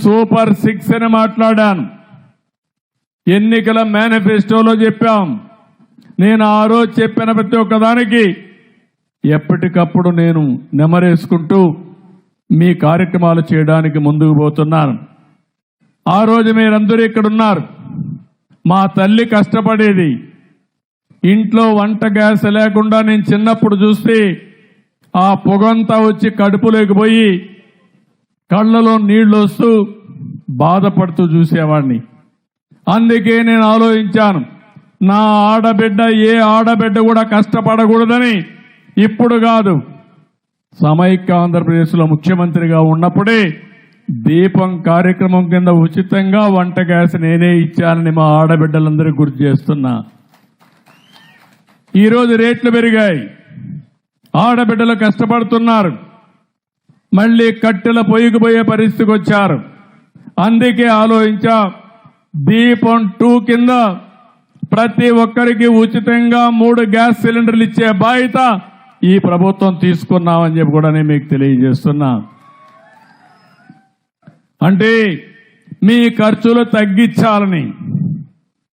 Super 6 అని మాట్లాడాను. ఎన్నికల మేనిఫెస్టోలో చెప్పాం. నేను ఆ రోజు చెప్పిన ప్రతి ఒక్కదానికి ఎప్పటికప్పుడు నేను నెమరేసుకుంటూ మీ కార్యక్రమాలు చేయడానికి ముందుకు పోతున్నాను. ఆ రోజు మీరందరూ ఇక్కడ ఉన్నారు. మా తల్లి కష్టపడేది. ఇంట్లో వంట గ్యాస్ లేకుండా నేను చిన్నప్పుడు చూస్తే ఆ పొగంతా వచ్చి కడుపులోకి పోయి కళ్ళలో నీళ్లు వస్తూ బాధపడుతూ చూసేవాడిని. అందుకే నేను ఆలోచించాను, నా ఆడబిడ్డ ఏ ఆడబిడ్డ కూడా కష్టపడకూడదని. ఇప్పుడు కాదు, సమైక్య ఆంధ్రప్రదేశ్లో ముఖ్యమంత్రిగా ఉన్నప్పుడే దీపం కార్యక్రమం కింద ఉచితంగా వంట గ్యాస్ నేనే ఇచ్చానని మా ఆడబిడ్డలందరికీ గుర్తు చేస్తున్నా. ఈరోజు రేట్లు పెరిగాయి, ఆడబిడ్డలు కష్టపడుతున్నారు, మళ్ళీ కట్టెల పొయ్యికి పోయే పరిస్థితికి వచ్చారు. అందుకే ఆలోచించా, దీపం 2 కింద ప్రతి ఒక్కరికి ఉచితంగా 3 గ్యాస్ సిలిండర్లు ఇచ్చే బాధ్యత ఈ ప్రభుత్వం తీసుకున్నామని చెప్పి కూడా నేను మీకు తెలియజేస్తున్నా. అంటే మీ ఖర్చులు తగ్గించాలని,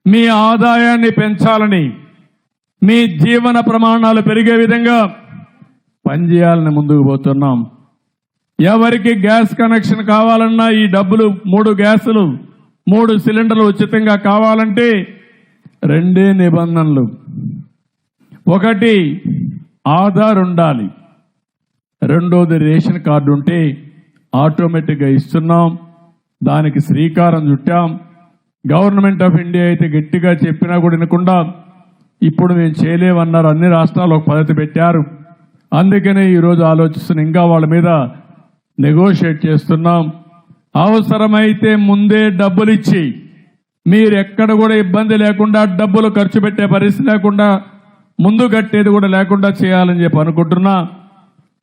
మీ ఆదాయాన్ని పెంచాలని, మీ జీవన ప్రమాణాలు పెరిగే విధంగా పనిచేయాలని ముందుకు పోతున్నాం. ఎవరికి గ్యాస్ కనెక్షన్ కావాలన్నా ఈ డబ్బులు 3 గ్యాసులు 3 సిలిండర్లు ఉచితంగా కావాలంటే 2 నిబంధనలు. ఒకటి ఆధార్ ఉండాలి, రెండోది రేషన్ కార్డు ఉంటే ఆటోమేటిక్గా ఇస్తున్నాం. దానికి శ్రీకారం చుట్టాం. గవర్నమెంట్ ఆఫ్ ఇండియా అయితే గట్టిగా చెప్పినా కూడా వినకుండా ఇప్పుడు మేము చేయలేమన్నారు. అన్ని రాష్ట్రాలు ఒక పద్ధతి పెట్టారు. అందుకనే ఈరోజు ఆలోచిస్తున్న, ఇంకా వాళ్ళ మీద నెగోషియేట్ చేస్తున్నాం. అవసరమైతే ముందే డబ్బులు ఇచ్చి మీరు ఎక్కడ కూడా ఇబ్బంది లేకుండా డబ్బులు ఖర్చు పెట్టే పరిస్థితి లేకుండా ముందు కట్టేది కూడా లేకుండా చేయాలని చెప్పి అనుకుంటున్నా.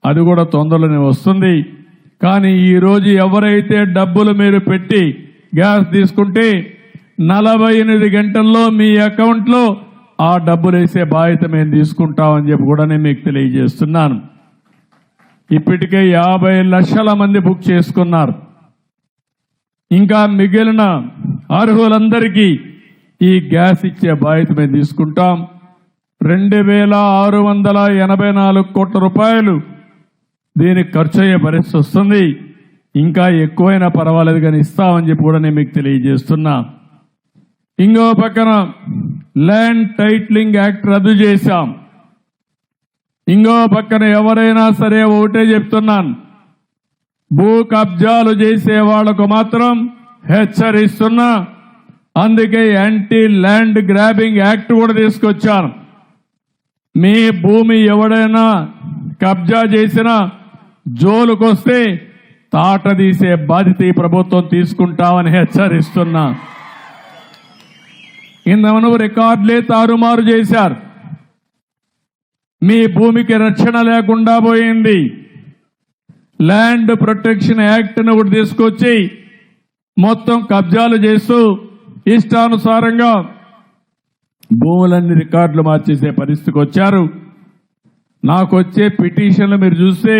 అది కూడా తొందరలోనే వస్తుంది. కానీ ఈరోజు ఎవరైతే డబ్బులు మీరు పెట్టి గ్యాస్ తీసుకుంటే 48 గంటల్లో మీ అకౌంట్లో ఆ డబ్బులు వేసే బాధ్యత మేము తీసుకుంటామని చెప్పి కూడా నేను మీకు తెలియజేస్తున్నాను. ఇప్పటికే 50 లక్షల మంది బుక్ చేసుకున్నారు. ఇంకా మిగిలిన అర్హులందరికీ ఈ గ్యాస్ ఇచ్చే బాధ్యత మేము తీసుకుంటాం. 2684 కోట్ల రూపాయలు దీనికి ఖర్చు అయ్యే పరిస్థితి వస్తుంది. ఇంకా ఎక్కువైనా పర్వాలేదు కానీ ఇస్తామని చెప్పి కూడా నేను మీకు తెలియజేస్తున్నా. ఇంకో పక్కన ల్యాండ్ టైటిలింగ్ యాక్ట్ రద్దు చేశాం. ఇంకో పక్కన ఎవరైనా సరే ఒకటే చెప్తున్నాను, భూ కబ్జాలు చేసే వాళ్లకు మాత్రం హెచ్చరిస్తున్నా. అందుకే యాంటీ ల్యాండ్ గ్రాబింగ్ యాక్ట్ కూడా తీసుకొచ్చాను. మీ భూమి ఎవడైనా కబ్జా చేసినా జోలుకొస్తే తాట తీసే బాధ్యత ఈ ప్రభుత్వం తీసుకుంటామని హెచ్చరిస్తున్నా. ఇంతమను రికార్డులే తారుమారు చేశారు. మీ భూమికి రక్షణ లేకుండా పోయింది. ల్యాండ్ ప్రొటెక్షన్ యాక్ట్ ను కూడా తీసుకొచ్చి మొత్తం కబ్జాలు చేస్తూ ఇష్టానుసారంగా భూములన్నీ రికార్డులు మార్చేసే పరిస్థితికి వచ్చారు. నాకు వచ్చే పిటిషన్లు మీరు చూస్తే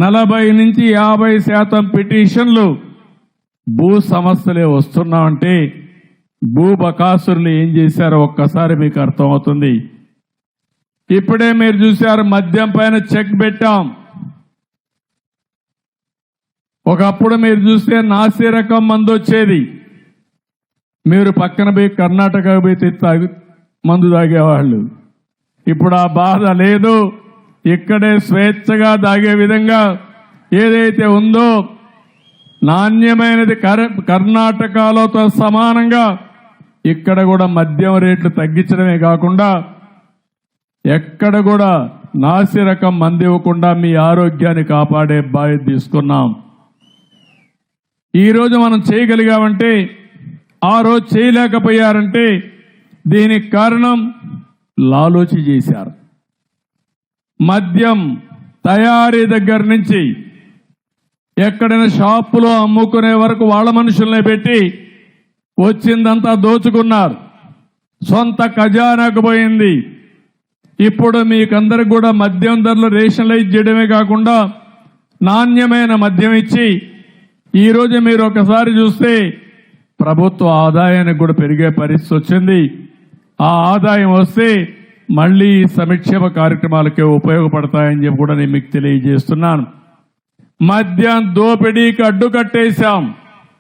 40 నుంచి 50% పిటిషన్లు భూ సమస్యలే వస్తున్నామంటే భూ బకాసురులు ఏం చేశారో ఒక్కసారి మీకు అర్థమవుతుంది. ఇప్పుడే మీరు చూశారు, మద్యం పైన చెక్ పెట్టాం. ఒకప్పుడు మీరు చూస్తే నాసి రకం మందు వచ్చేది. మీరు పక్కన పోయి కర్ణాటక పోయి మందు తాగేవాళ్ళు. ఇప్పుడు ఆ బాధ లేదు. ఇక్కడే స్వేచ్ఛగా తాగే విధంగా ఏదైతే ఉందో నాణ్యమైనది కర్ణాటకలోతో సమానంగా ఇక్కడ కూడా మద్యం రేట్లు తగ్గించడమే కాకుండా ఎక్కడ కూడా నాసి రకం మందు ఇవ్వకుండా మీ ఆరోగ్యాన్ని కాపాడే బాధ్యత తీసుకున్నాం. ఈరోజు మనం చేయగలిగామంటే, ఆ రోజు చేయలేకపోయారంటే దీనికి కారణం లాలోచి చేశారు. మద్యం తయారీ దగ్గర నుంచి ఎక్కడైనా షాపులో అమ్ముకునే వరకు వాళ్ళ మనుషుల్ని పెట్టి వచ్చిందంతా దోచుకున్నారు. సొంత ఖజానాకు పోయింది. ఇప్పుడు మీకందరికి కూడా మద్యం ధరలు రేషనలైజ్ చేయడమే కాకుండా నాణ్యమైన మద్యం ఇచ్చి ఈ రోజు మీరు ఒకసారి చూస్తే ప్రభుత్వ ఆదాయానికి కూడా పెరిగే పరిస్థితి వచ్చింది. ఆ ఆదాయం వస్తే మళ్ళీ ఈ సంక్షేమ కార్యక్రమాలకే ఉపయోగపడతాయని చెప్పి కూడా నేను మీకు తెలియజేస్తున్నాను. మద్యం దోపిడీకి అడ్డుకట్టేశాం.